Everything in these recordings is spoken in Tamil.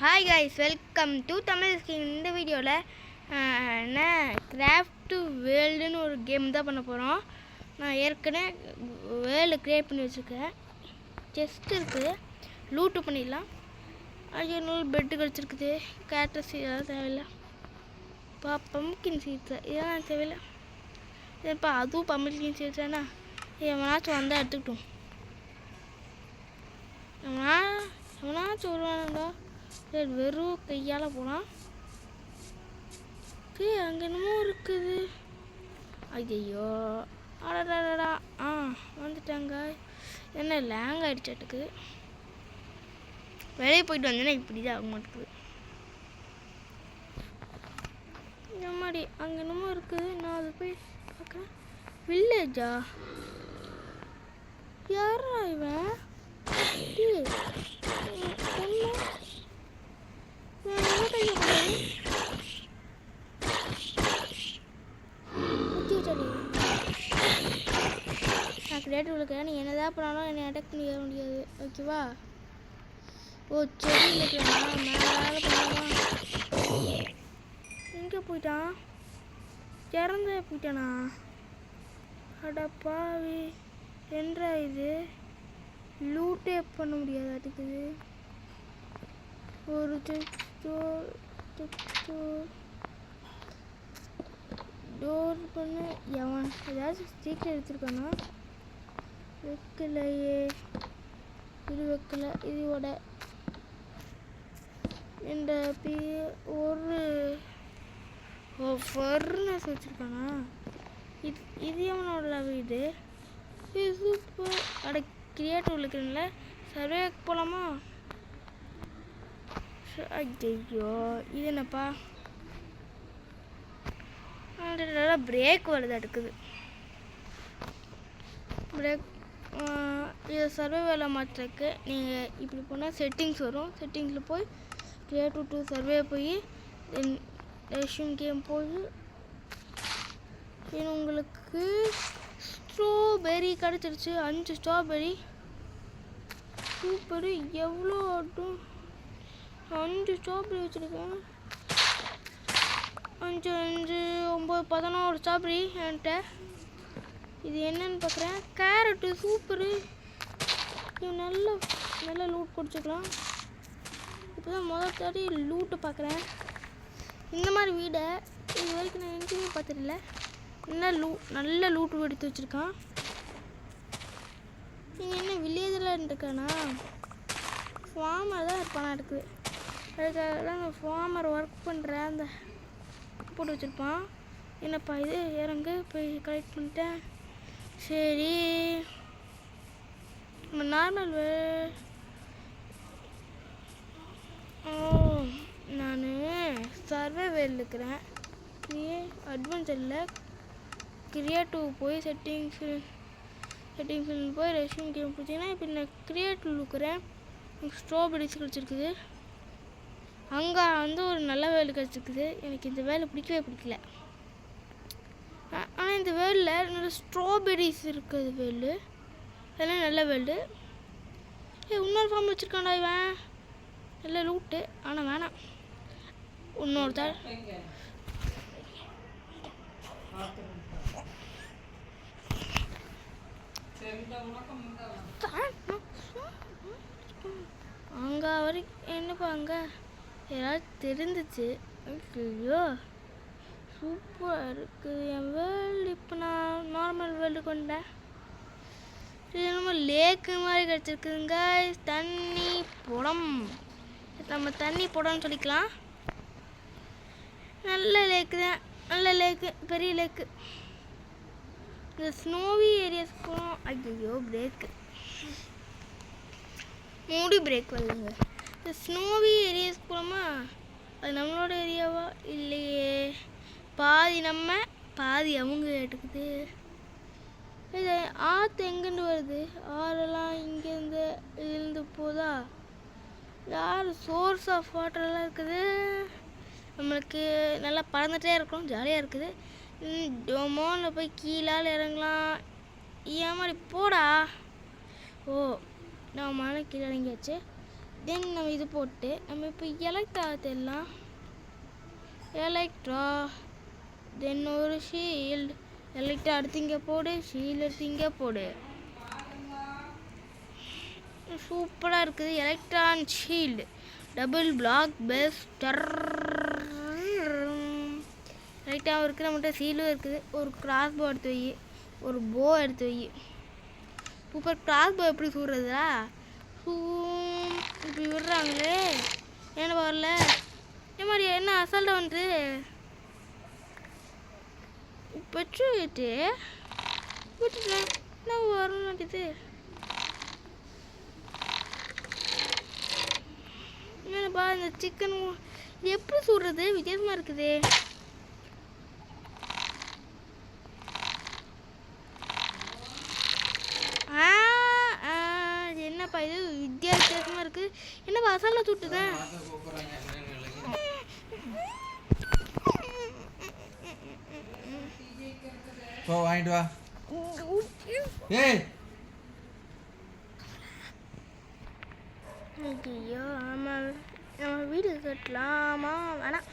Hi guys, welcome to Tamil skin. இந்த வீடியோவில் என்ன கிராஃப்ட் வேர்ல்டுன்னு ஒரு கேம் தான் பண்ண போகிறோம். நான் ஏற்கனவே வேர்ல்டு க்ரியேட் பண்ணி வச்சுருக்கேன். செஸ்ட் இருக்குது, லூட்டு பண்ணிடலாம். ஐயோ, பெட்டு கிடச்சிருக்குது. கேரக்டர்ஸ் இதெல்லாம் தேவையில்லை. பம்ப்கின் சீட்ஸு இதெல்லாம் தேவையில்லை. இப்போ அதுவும் பம்ப்கின் சீட்ஸ் தானே. எவனாச்சும் வந்தால் எடுத்துக்கிட்டோம். எவனாச்சும் வருவானுடா. சரி, வெறும் கையால் போகலாம். அங்கே என்னமோ இருக்குது. ஐயோ, அடடா. வந்துட்டாங்க. என்ன லேங் ஆகிடுச்சாட்டுக்கு. வெளியே போயிட்டு வந்தேன்னா இப்படி தான் ஆக மாட்டேங்குது. இந்த மாதிரி அங்கே என்னமோ இருக்குது. நான் அதை போய் பார்க்குறேன். வில்லேஜா? யாரா இவன்? நான் கிரியேட்டிவ் இருக்கிறேன். நீ என்னதான் பண்ணாலும் என்னை அட்டாக் பண்ணிக்க முடியாது, ஓகேவா? ஓ, சரி இருக்கிறேன். மேலே பண்ணலாம். எங்கே போயிட்டான்? இறந்து போயிட்டானா? அடப்பாவி, என்றா இது லூட்டே பண்ண முடியாது. அதுக்குது ஒரு டோர் பண்ண எவன் ஏதாச்சும் ஸ்டீக்கர் எடுத்துருக்கானா? வைக்கலையே. இது வைக்கல. இதோட இந்த ஒரு ஃபர்னஸ் வச்சுருக்கானா? இது எவனோட வீடு? இது சூப்பர். அட, கிரியேட்டிவ் இருக்கிறதுல சர்வே போகலாமா? ஐயோ, இது என்னப்பா? பிரேக் வருது. அடுக்குது பிரேக். இது சர்வே வேலை மாற்றுறதுக்கு நீங்கள் இப்படி போனால் செட்டிங்ஸ் வரும். செட்டிங்ஸில் போய் கிரியேட்டிவ் டு சர்வே போய் ரெஷ்யூம் கேம் போய் உங்களுக்கு ஸ்ட்ராபெரி கிடச்சிருச்சு. 5 ஸ்ட்ராபெரி. சூப்பரு. எவ்வளோ ஆட்டும்? 5 ஸ்ட்ராபெரி வச்சுருக்கேன். 5 5 9 11 ஸ்ட்ராபெரி என்கிட்ட. இது என்னன்னு பார்க்குறேன். கேரட்டு. சூப்பரு. நல்ல லூட் குடிச்சிக்கலாம். இப்போ தான் முதல் தாடி லூட்டு பார்க்குறேன். இந்த மாதிரி வீடை இது வரைக்கும் நான் எங்கேயுமே பார்த்ததில்ல. நல்ல லூட்டு எடுத்து வச்சுருக்கான். நீங்கள் என்ன வில்லேஜில் இருக்கானா? ஃபார்மர் தான் இருப்பானா இருக்குது. அதுக்காக தான் நான் ஃபார்மர் ஒர்க் பண்ணுறேன். அந்த போட்டு வச்சுருப்பான். என்னப்பா இது? இறங்கு போய் கலெக்ட் பண்ணிட்டேன். சரி, நம்ம நார்மல் நான் சர்வேவேல் இருக்கிறேன். அட்வென்ச்சரில் கிரியேட்டிவ் போய் செட்டிங்ஸ் போய் ரெஷ்யூம் கேம் பிடிச்சிங்கன்னா இப்போ நான் கிரியேட்டிவ் இருக்கிறேன். ஸ்ட்ராபெரிஸ் கிடச்சிருக்குது. அங்கே வந்து ஒரு நல்ல வேலை கிடச்சிருக்குது. எனக்கு இந்த வேலை பிடிக்கல. ஆனால் இந்த வேலில் நல்ல ஸ்ட்ராபெரிஸ் இருக்குது. வேலு அதெல்லாம் நல்ல வேலு. இன்னொரு ஃபார்ம் வச்சுருக்காண்டா இவன். நல்ல லூட்டு. ஆனால் வேணாம். இன்னொருத்தர் அங்கே வரைக்கும் என்னப்பா அங்கே யாராவது தெரிஞ்சிச்சு. ஐயோ, சூப்பராக இருக்குது என் வேர்ல்டு. இப்போ நான் நார்மல் வேர்ல்டு கொண்டேன். இது என்னமோ லேக்கு மாதிரி கிடச்சிருக்குதுங்க. தண்ணி புடம். நம்ம தண்ணி புடம்னு சொல்லிக்கலாம். நல்ல லேக்கு தான். நல்ல லேக்கு, பெரிய லேக்கு. இந்த ஸ்னோவி ஏரியாஸ் போகணும். ஐயோ, பிரேக்கு மூடி பிரேக் வருதுங்க. இந்த ஸ்னோவி ஏரியாஸ் போகலாமா? அது நம்மளோட ஏரியாவா? இல்லையே. பாதி நம்ம பாதி அவங்க எடுக்குது. இது ஆற்று எங்கேருந்து வருது? ஆறெல்லாம் இங்கேருந்து இருந்து போதா? யார் சோர்ஸ் ஆஃப் வாட்டர்லாம் இருக்குது. நம்மளுக்கு நல்லா பறந்துகிட்டே இருக்கணும். ஜாலியாக இருக்குது. டொமோனில் போய் கீழால் இறங்கலாம். ஏன் மாதிரி போடா. ஓ, நான் மழை கீழே இறங்கியாச்சு. தென் நம்ம இது போட்டு நம்ம இப்போ எலக்ட்ரா தெரியலாம். எலக்ட்ரா தென் ஒரு ஷீல்டு. எலக்ட்ரா எடுத்து இங்கே போடு, ஷீல்டு எடுத்து இங்கே போடு. சூப்பராக இருக்குது. எலக்ட்ரான் ஷீல்டு டபுள் பிளாக் பெஸ்டர். எலக்ட்ராவும் இருக்குது, நம்மகிட்ட ஷீல்டும் இருக்குது. ஒரு கிராஸ் போ எடுத்து வை, ஒரு போ எடுத்து வை. சூப்பர். கிராஸ் போ எப்படி சூடுறதா? இப்படி விடுறாங்களே, என்ன வரல ஏமாடி, என்ன அசால்ட்டாக வந்து பெட்ரோட்டு விட்டுட்டேன். என்ன வர மாட்டேது? என்னப்பா இந்த சிக்கன் இது எப்படி சூடுறது? வித்தியாசமாக இருக்குது. என்னப்பா இது வித்தியாசமாக இருக்குது? என்னப்பா அசால்ட்டாக சுட்டுதான்? போ வாங்கிட்டு வா. ஏய் ஐயோ ஆமாம், நம்ம வீடு கட்டலாமா வேணாம்,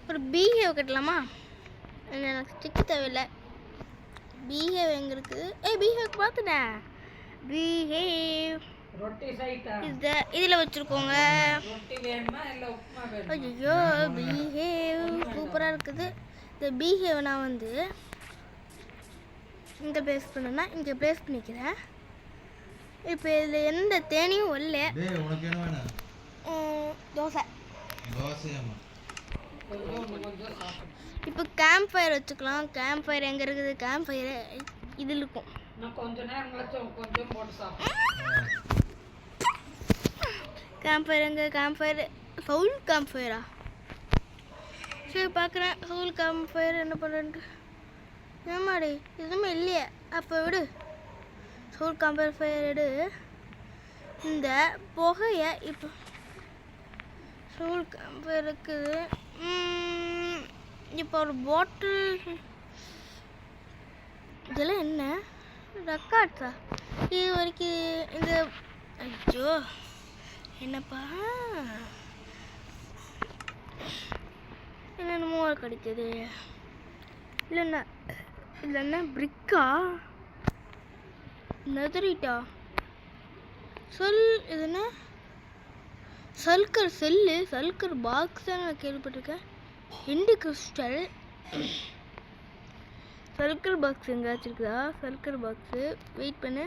ஒரு பீஹேவ் கட்டலாமா? எனக்கு ஸ்டிக்கு தேவையில்லை. பீஹேவ் எங்கே இருக்குது? பீஹேவ் பார்த்துட்டேன். பீஹேவ் இதில் வச்சுருக்கோங்க. ஐயோ பீஹேவ் சூப்பராக இருக்குது. இந்த பீஹேவ் நான் வந்து இங்கே ப்ளேஸ் பண்ணுன்னா இங்கே ப்ளேஸ் பண்ணிக்கிறேன். இப்போ இதில் எந்த தேனியும் வரல. தோசை. இப்போ கேம்ப் ஃபயர் வச்சுக்கலாம். கேம்ப் ஃபயர் எங்கே இருக்குது? கேம்ப் ஃபயர் இதில் இருக்கும். கேம்ப் ஃபயர் எங்கே? கேம்ப் ஃபயர் சவுல் கேம்ப் ஃபயரா? சரி பார்க்குறேன். சவுல் கேம்ப் ஃபயர் என்ன பண்ணுறேன்ட்டு. ஏமாடி எதுவுமே இல்லையே. அப்போ விடு, சவுல் கேம்ப் ஃபயர் எடு. இந்த புகையை இப்போ சவுல் கேம்ப் ஃபயர் இருக்குது. இப்போ ஒரு பாட்டில். இதெல்லாம் என்ன ரெக்கார்ட்ஸா? இது வரைக்கும் இந்த ஐயோ என்னப்பா என்னென்னமோ கிடைக்குது. இல்லைண்ணா இல்லைண்ணா பிரிக்கா நெதரிட்டா சொல். இதுன்னா சல்கர் செல்லு, சல்கர் பாக்ஸ் தான் நான் கேள்விப்பட்டிருக்கேன். End crystal. சல்கர் பாக்ஸ் எங்கேயாச்சும் இருக்குதா? சல்கர் பாக்ஸு வெயிட் பண்ணு.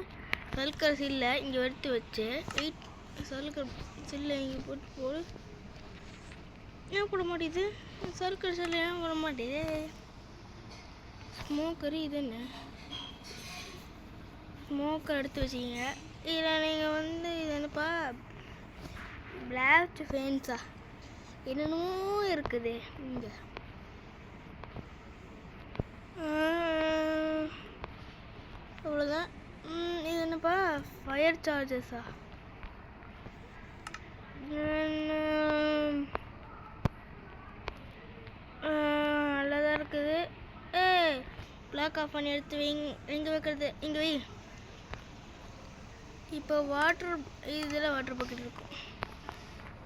சல்கர் சில்லை இங்கே எடுத்து வச்சு வெயிட். சல்கர் சில்லை இங்கே போட்டு போடு. ஏன் போட மாட்டேது? சல்கர் சில்லை ஏன் போட மாட்டேது? ஸ்மோக்கரு இது என்ன? ஸ்மோக்கர் எடுத்து வச்சிங்க. இதில் நீங்கள் வந்து இது என்னப்பா பிளாஸ்ட் ஃபேன்ஸா என்னென்னமோ இருக்குது இங்கே. அவ்வளோதான். இது என்னப்பா ஃபயர் சார்ஜஸா? நல்லாதான் இருக்குது. பிளாக் ஆஃப் பண்ணி எடுத்து வைங்க. எங்கே வைக்கிறது? இங்கே வை. இப்போ வாட்டர் இதில் வாட்டர் பக்கெட் இருக்கும்.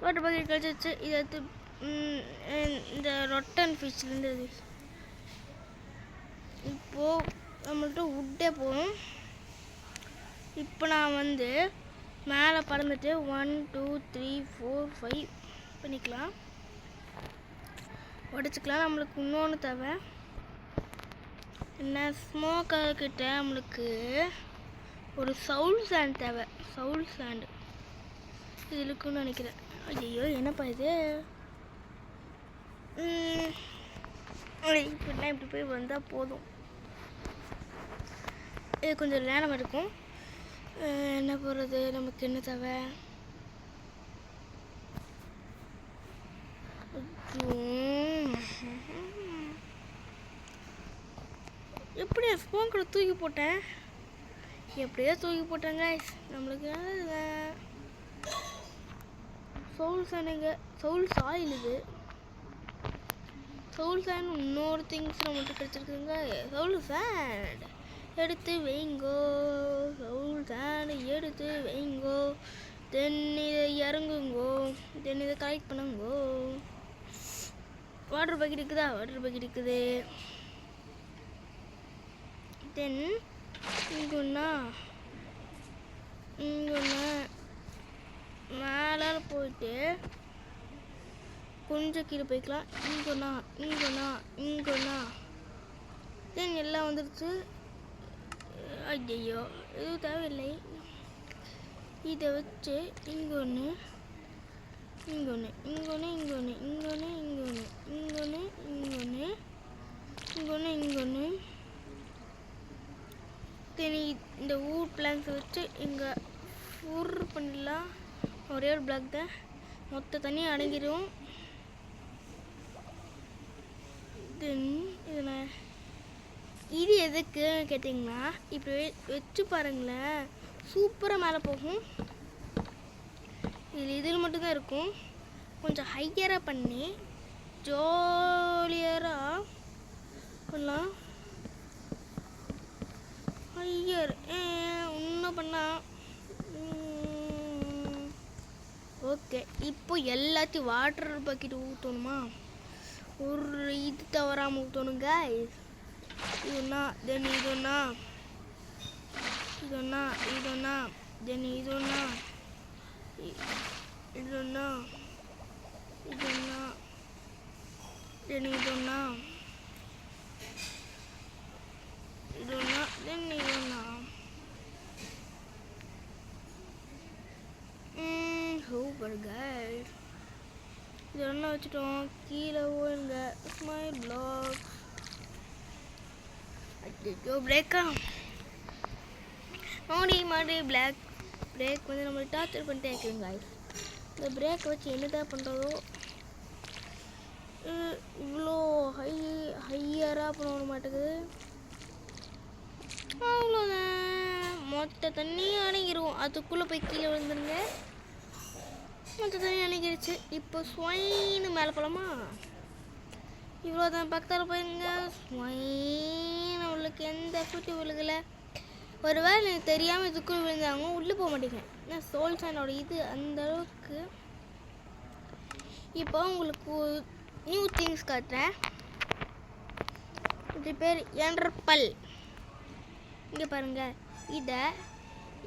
வாட்டர் பக்கெட் கழிச்சு இதை எடுத்து இந்த ரொட்டன் ஃபிஷ்லேருந்து இது. இப்போது நம்மள்ட்ட உட்டே போகும். இப்போ நான் வந்து மேலே பறந்துட்டு 1 2 3 4 5 பண்ணிக்கலாம், உடச்சிக்கலாம். நம்மளுக்கு இன்னொன்று தேவை என்ன? ஸ்மோக்கிட்ட நம்மளுக்கு ஒரு சவுல் சாண்ட் தேவை. சவுல் சாண்டு இது இருக்குன்னு நினைக்கிறேன். ஐயோ என்னப்பா இது? இப்படிலாம் இப்படி போய் வந்தால் போதும். இது கொஞ்சம் நேரம் இருக்கும். என்ன போடுறது? நமக்கு என்ன தேவை? எப்படி ஃபோன் கூட தூக்கி போட்டேன்? எப்படியோ தூக்கி போட்டேங்க. நம்மளுக்கு சவுல் சாண்டுங்க. சவுல் சாயில் இது. சவுல் சாண்ட் இன்னொரு திங்ஸ் நம்மளுக்கு கிடச்சிருக்குதுங்க. சவுல் சாண்ட் எடுத்து வைங்கோ. சவுல் சாண்ட் எடுத்து வைங்கோ. தென் இதை இறங்குங்கோ, தென் இதை கலெக்ட் பண்ணுங்கோ. வாட்டர் பக்கெட் இருக்குதா? வாட்டர் பக்கெட் இருக்குது. தென் இங்கொன்னா மேலே போயிட்டு கொஞ்சம் கீழே போய்க்கலாம். இங்கொன்னா தென் எல்லாம் வந்துடுச்சு. ஐயோ எதுவும் தேவையில்லை. இதை வச்சு இங்கொன்று தென் இந்த வூட் பிளாங்க்ஸை வச்சு இங்கே ஃபுர் பண்ணிடலாம். ஒரே ஒரு பிளாக் தான், மொத்த தண்ணி அடங்கிடும். தென் இது எதுக்கு கேட்டிங்கன்னா, இப்படி வச்சு பாருங்களேன், சூப்பராக மேலே போகும். இதில் மட்டும்தான் இருக்கும். கொஞ்சம் ஹையராக பண்ணி ஜாலியராக பண்ணலாம். ஹையர் இன்னும் பண்ணலாம். ஓகே, இப்போ எல்லாத்தையும் வாட்டர் பக்கெட் ஊற்றணுமா? ஒரு இது தவறாமல் ஊற்றணும் கைஸ். இதுன்னா தென் இதுன்னா தென் இதுன்னா சூப்பர் கைஸ். இதெல்லாம் வச்சுட்டோம். கீழே ஓடுங்க ஸ்மைல் பிளாக். ஐயோ பிரேக்கா மறுபடியும் பிளாக் பிரேக் வந்து நம்மளுக்கு டார்ச்சர் பண்ணிட்டே இருக்குங்க கைஸ். இந்த பிரேக்கை வச்சு என்னதான் பண்ணுறதோ, இவ்வளோ ஹையராக பண்ண மாட்டேங்குது. அவ்வளோதான், மொத்த தண்ணி அடங்கிடுவோம். அதுக்குள்ளே போய் கீழே விழுந்துருங்க. மொத்த தண்ணி அடங்கிடுச்சு. இப்போ ஸ்வைன்னு மேலே போகலாமா? இவ்வளோதான், பக்கத்தில் போயிருங்க. ஸ்வைன் அவளுக்கு எந்த எஃபெக்ட் விழுகலை. ஒரு வேளை எனக்கு தெரியாமல் இதுக்குள்ளே விழுந்தாங்க, உள்ளே போக மாட்டேங்க. ஏன்னா சோல் சாண்டோட இது அந்த அளவுக்கு. இப்போ உங்களுக்கு நியூ திங்ஸ் காட்டுறேன். இது பேர் என்டர்பல். இங்கே பாருங்கள், இதை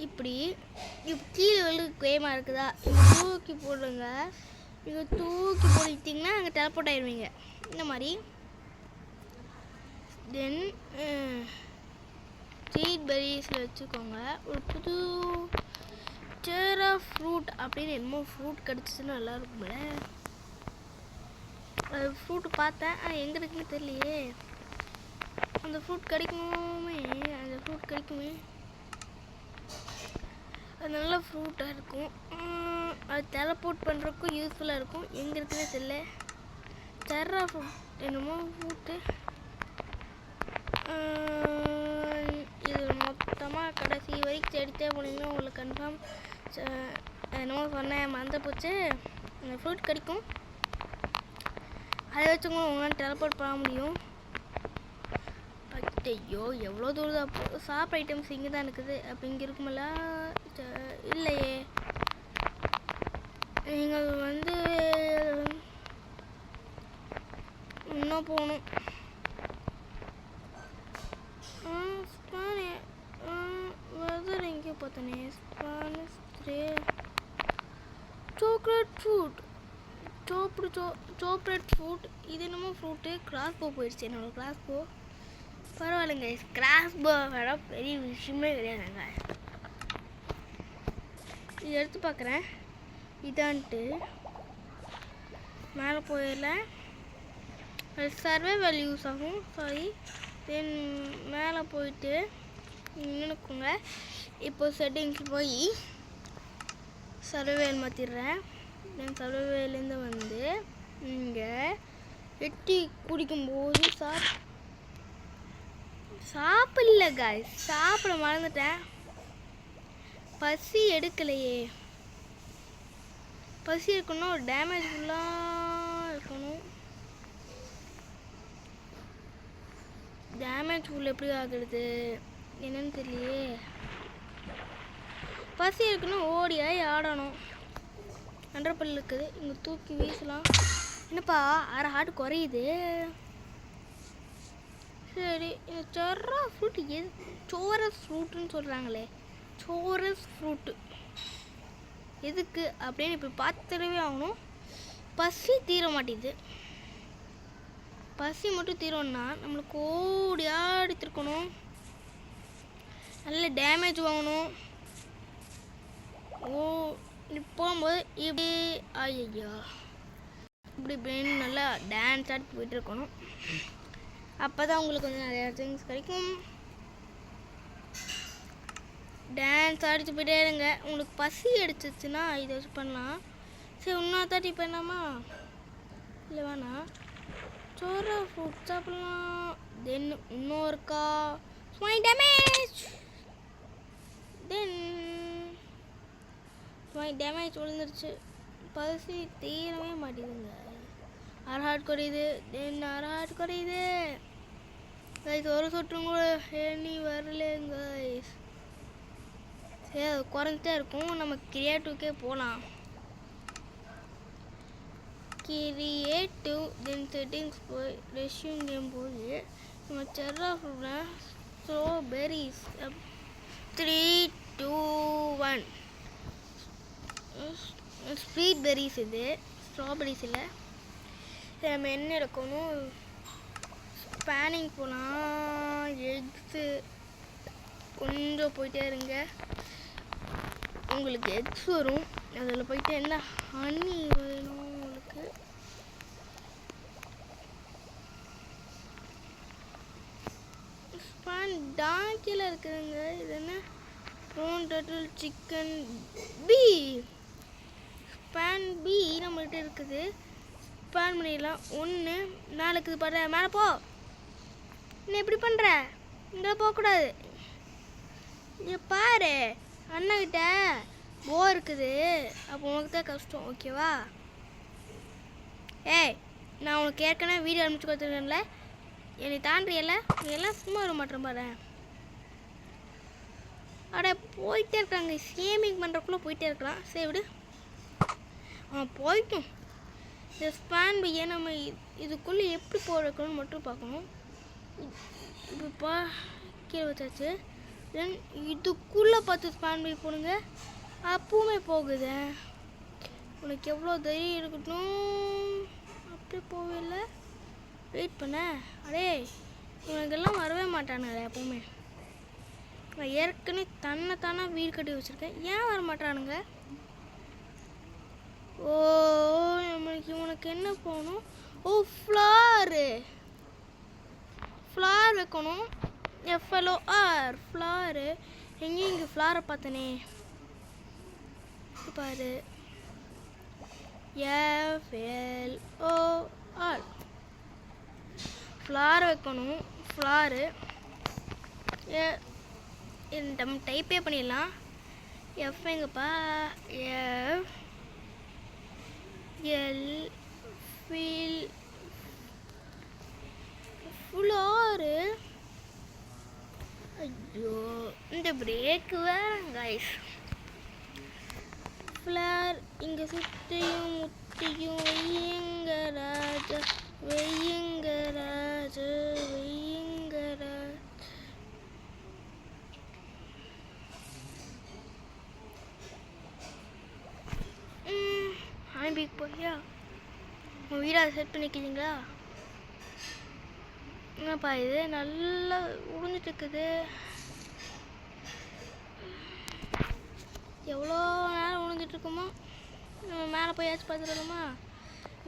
இப்படி கீழே விழுக வேகமாக இருக்குதா, இங்கே தூக்கி போடுங்க. இங்கே தூக்கி போட்டுட்டிங்கன்னா அங்கே டெலப்போர்ட் ஆயிடுவீங்க. இந்த மாதிரி தென் சீட் பெரிஸில் வச்சுக்கோங்க. ஒரு புது சேரா ஃப்ரூட் அப்படின்னு என்னமோ ஃப்ரூட் கிடச்சிச்சுன்னா நல்லா இருக்கும்ல. அது ஃப்ரூட் பார்த்தேன், எங்கே இருக்குன்னு தெரியலையே. அந்த ஃப்ரூட் கிடைக்குமே, அது நல்ல ஃப்ரூட்டாக இருக்கும். அது டெலப்போர்ட் பண்ணுறதுக்கும் யூஸ்ஃபுல்லாக இருக்கும். எங்கே இருக்குன்னே தெரியல. சேரா ஃப்ரூட் என்னமோ ஃப்ரூட்டு. இது மொத்தமாக கடைசி வரைக்கும் செடித்தே போனீங்கன்னா உங்களுக்கு கன்ஃபார்ம் என்னமோ சொன்னேன் மறந்து போச்சு. அந்த ஃப்ரூட் கிடைக்கும். அதை வச்சுங்க உங்களால் டெலப்போர்ட் பண்ண முடியும். ஐயோ எவ்வளோ தூரம் தான் சாப்பிட்ற ஐட்டம்ஸ் இங்கே தான் இருக்குது. அப்போ இங்கே இருக்குமில்ல? இல்லையே, நீங்கள் வந்து இன்னும் போகணும். வெதர் எங்கே பார்த்தனே? Chocolate fruit, chocolate fruit. இது என்னமோ ஃப்ரூட்டு. கிராஸ்போ போயிடுச்சு என்னோட கிராஸ்போ. பரவாயில்லைங்க, கிராஸ்போ வேற பெரிய விஷயமே கிடையாதுங்க. இது எடுத்து பார்க்குறேன் இதான்ட்டு. மேலே போயிடலாம். சர்வைவல் யூஸ் ஆகும். சாரி. தென் மேலே போயிட்டு நினைக்குங்க. இப்போ செட்டிங்ஸ் போய் சர்வைவல் மாற்றிடுறேன். தென் சர்வைவல்லேருந்து வந்து இங்கே வெட்டி குடிக்கும்போது சாப்பிடல காய்ஸ், சாப்பிட மறந்துட்டேன். பசி எடுக்கலையே. பசி இருக்கணும், ஒரு டேமேஜ் ஃபுல்லாக இருக்கணும். டேமேஜ் ஃபுல் எப்படி ஆகுறது என்னன்னு தெரியலையே. பசி இருக்குன்னு ஓடி ஆடணும். அண்டர்பல் இருக்குது, இங்கே தூக்கி வீசலாம். என்னப்பா அரை ஹார்ட் குறையுது. சரி, இந்த சொர்ரா ஃப்ரூட் சோரஸ் ஃப்ரூட்டுன்னு சொல்கிறாங்களே, சோரஸ் ஃப்ரூட்டு எதுக்கு அப்படின்னு இப்போ பார்த்துடவே ஆகணும். பசி தீர மாட்டேது. பசி மட்டும் தீரணும்னா நம்மளுக்கு ஓடி ஆடி திருக்கணும், நல்ல டேமேஜ் வாங்கணும். போகும்போது இப்படி ஐயா இப்படி இப்படின்னு நல்லா டான்ஸ் ஆடி போயிட்டு இருக்கணும். அப்போ தான் உங்களுக்கு கொஞ்சம் நிறையா திங்ஸ் கிடைக்கும். டான்ஸ் ஆடிச்சு போயிட்டே இருங்க. உங்களுக்கு பசி அடிச்சிச்சுன்னா இதை வச்சு பண்ணலாம். சரி, இன்னொரு தாட்டி பண்ணலாமா? இல்லை வேணாம், சோறா ஃப்ரூட் சாப்பிடலாம். தென் இன்னொருக்கா ஸ்மைல் டேமேஜ். தென் ஸ்மைல் டேமேஜ் விழுந்துருச்சு. பசி தீரவே மாட்டேங்குதுங்க. அரை ஹார்ட் குறையுது. தென் அரை ஹார்ட் குறையுது கைஸ். ஒரு சொட்டும் கூட எண்ணி வரல கைஸ். சரி, அது குறைஞ்சிட்டே இருக்கும். நம்ம கிரியேட்டிவ்க்கே போகலாம். கிரியேட்டிவ் தென் செட்டிங்ஸ் போய் ரெஷ்யூம் கேம் போய் நம்ம செர்ரா ஃப்ரூட்டில் ஸ்ட்ராபெரிஸ் 3, 2, 1 ஸ்வீட் பெரிஸ். இது ஸ்ட்ராபெரிஸ் இல்லை. நம்ம என்ன எடுக்கணும்? ஸ்பேனிங் போகலாம். எக்ஸு கொஞ்சம் போயிட்டே இருங்க, உங்களுக்கு எக்ஸ் வரும். அதில் போயிட்டு என்ன ஹனி வேணும் உங்களுக்கு. ஸ்பான் டாக்கியில் இருக்குதுங்க. இது என்ன? ப்ரோன் டர்ட்டில் சிக்கன் பீ. ஸ்பான் பீ நம்மகிட்ட இருக்குது. ஸ்பான் பண்ணிடலாம். 1 நாளுக்கு பாரு. மேலே போ. நீ எப்படி பண்ணுற? இங்கே போகக்கூடாது. இங்கே பாரு, அண்ணாக்கிட்ட போ இருக்குது. அப்போ உனக்கு தான் கஷ்டம், ஓகேவா? ஏய், நான் உனக்கு ஏற்கனவே வீடியோ அனுப்பிச்சு கொடுத்துருக்கேன்ல, என்னை தாண்டியல்ல, நீ எல்லாம் சும்மா வர மாட்டேன் பாரு. அட போயிட்டே இருக்காங்க, சேமிங் பண்ணுறக்குள்ளே போயிட்டே இருக்கலாம். சரி விடு, அவன் போயிட்டும். இந்த ஸ்பான் பையை நம்ம இதுக்குள்ளே எப்படி போடுறதுன்னு மட்டும் பார்க்கணும். இப்போ கீழே வச்சாச்சு. தென் இதுக்குள்ளே பார்த்து ஸ்பான் பை போடுங்க. அப்பவுமே போகுது. உனக்கு எவ்வளோ தைரியம் இருக்கட்டும். அப்படியே போகல, வெயிட் பண்ண. அடே, இவனுக்கெல்லாம் வரவே மாட்டானுங்களே எப்பவுமே. நான் ஏற்கனவே தன்னைத்தானே வீடு கட்டி வச்சுருக்கேன், ஏன் வர மாட்டானுங்க? ஓ, நம்மளுக்கு இவனுக்கு என்ன போகணும்? ஓ, ஃப்ளாரு வைக்கணும். FLOR flare. எங்கேயும் இங்கே ஃப்ளாரை பார்த்தனே பாரு. FLOR ஃப்ளார் வைக்கணும். ஃப்ளாரு நம்ம டைப்பே பண்ணிடலாம். எஃப் எங்கப்பா? ஃப்ளாரு. ஐயோ, இந்த பிரேக்கு வேறு கைஸ். ஃப்ளார் இங்கே சுற்றியும் முட்டியும் வையுங்க ராஜா, வையுங்க ராஜா, வையுங்க ராஜா. அனுப்பிக்கு போய்யா உங்கள் வீடை செட் பண்ணிக்கிறீங்களா? என்னப்பா இது நல்லா உறிஞ்சிட்டு இருக்குது. எவ்வளோ நேரம் உறிஞ்சிட்ருக்குமோ. நம்ம மேலே போயாச்சும் பார்த்துருக்கோமா?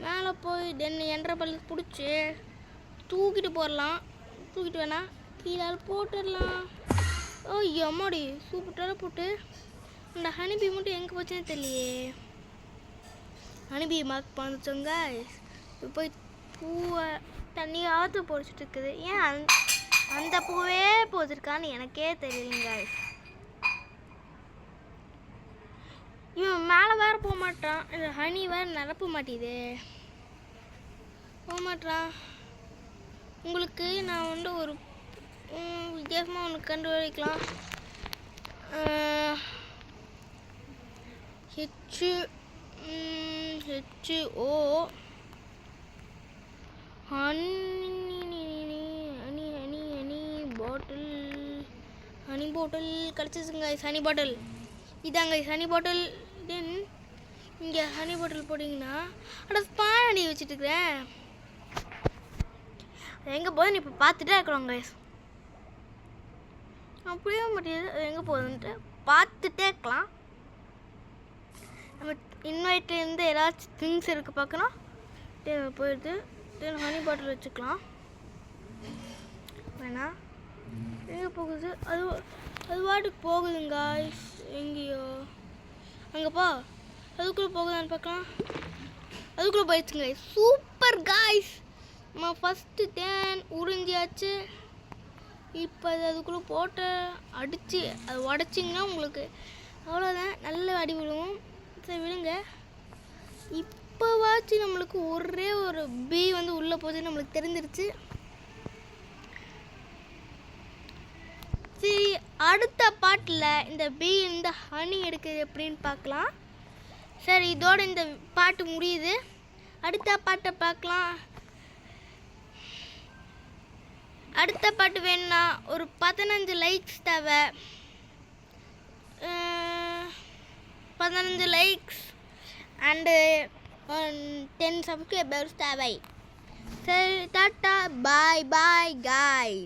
மேலே போய் என்ற பல்லு பிடிச்சி தூக்கிட்டு போடலாம். தூக்கிட்டு வேணா கீழே போட்டுடலாம். ஓ எம்மாடி, சூப்பராக போட்டு. இந்த ஹனிபி மட்டும் எங்கே போச்சுன்னு தெரியலையே. ஹனிபி மார்க் பண்ணிச்சோங்க. இப்போ போய் பூவை தண்ணியாவது பொறிச்சிட்டு இருக்குது. ஏன் அந்த பூவே போச்சிருக்கான்னு எனக்கே தெரியலைங்க. இவன் மேலே வேறு போக மாட்டான். இந்த ஹனி வேறு நிரப்ப மாட்டேது, போக மாட்டான். உங்களுக்கு நான் ஒரு வித்தியாசமாக ஒன்று கண்டுபிடிக்கலாம். HO ஹனி பாட்டில் கிடச்சிச்சுங்க ஹனி பாட்டில். இதாங்க ஹனி பாட்டில். தென் இங்கே ஹனி பாட்டில் போட்டிங்கன்னா ஸ்பான் அடி வச்சுட்டுருக்குறேன். எங்கே போகுதுன்னு இப்போ பார்த்துட்டே இருக்கிறோம் கைஸ். அப்படியே முடியாது அது எங்கே போகுதுன்ட்டு பார்த்துட்டே இருக்கலாம். நம்ம இன்வைட்லேருந்து ஏதாச்சும் திங்ஸ் இருக்குது பார்க்கணும். போயிடுது. தென் ஹனி பாட்டில் வச்சுக்கலாம். வேணா எங்கே போகுது அது வாட்டுக்கு போகுதுங்க எங்கேயோ அங்கேப்பா அதுக்குள்ளே போகுதான்னு பார்க்கலாம். அதுக்குள்ளே போயிடுச்சுங்க. Super guys. நம்ம ஃபஸ்ட்டு தேன் உறிஞ்சியாச்சு. இப்போ அதுக்குள்ளே போட்டு அடித்து அது உடச்சிங்கன்னா உங்களுக்கு அவ்வளோதான், நல்ல அடி விழுவும். சரி விடுங்க. இப்போவாச்சும் நம்மளுக்கு ஒரே ஒரு பீ வந்து உள்ளே போகுதுன்னு நம்மளுக்கு தெரிஞ்சிருச்சு. சரி அடுத்த பாட்டில் இந்த பீ இந்த ஹனி எடுக்குது எப்படின்னு பார்க்கலாம். சரி இதோட இந்த பாட்டு முடியுது. அடுத்த பாட்டை பார்க்கலாம். அடுத்த பாட்டு வேணும்னா ஒரு 15 லைக்ஸ் தேவை. 15 லைக்ஸ் அண்டு 10 சப்ஸ்கிரைபர்ஸ் தேவை. சரி டாட்டா பாய் பாய் காய்.